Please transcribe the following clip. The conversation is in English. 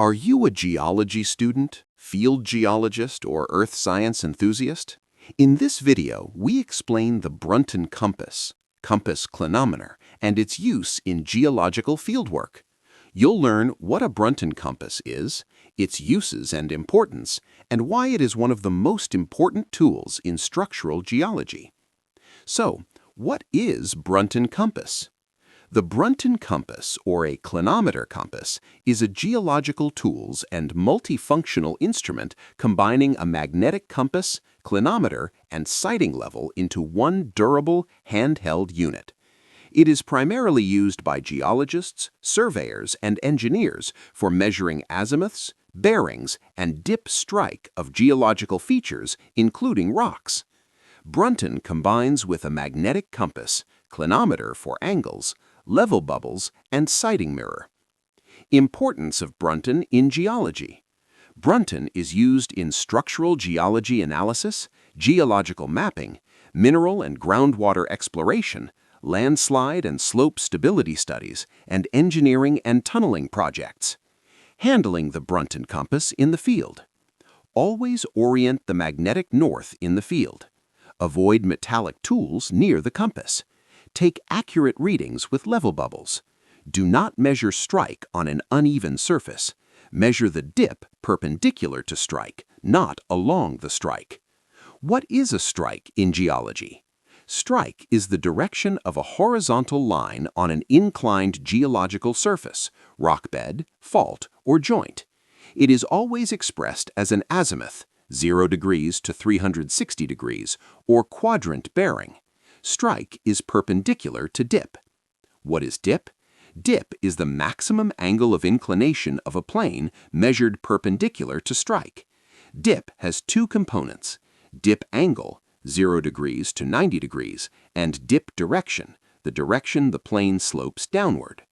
Are you a geology student, field geologist, or earth science enthusiast? In this video, we explain the Brunton compass, clinometer, and its use in geological fieldwork. You'll learn what a Brunton compass is, its uses and importance, and why it is one of the most important tools in structural geology. So, what is Brunton compass? The Brunton compass, or a clinometer compass, is a geological tools and multifunctional instrument combining a magnetic compass, clinometer, and sighting level into one durable, handheld unit. It is primarily used by geologists, surveyors, and engineers for measuring azimuths, bearings, and dip strike of geological features, including rocks. Brunton combines with a magnetic compass, clinometer for angles, level bubbles, and sighting mirror. Importance of Brunton in geology. Brunton is used in structural geology analysis, geological mapping, mineral and groundwater exploration, landslide and slope stability studies, and engineering and tunneling projects. Handling the Brunton compass in the field. Always orient the magnetic north in the field. Avoid metallic tools near the compass. Take accurate readings with level bubbles. Do not measure strike on an uneven surface. Measure the dip perpendicular to strike, not along the strike. What is a strike in geology? Strike is the direction of a horizontal line on an inclined geological surface, rockbed, fault, or joint. It is always expressed as an azimuth, 0 degrees to 360 degrees, or quadrant bearing. Strike is perpendicular to dip. What is dip? Dip is the maximum angle of inclination of a plane measured perpendicular to strike. Dip has two components: dip angle, 0 degrees to 90 degrees, and dip direction, the direction the plane slopes downward.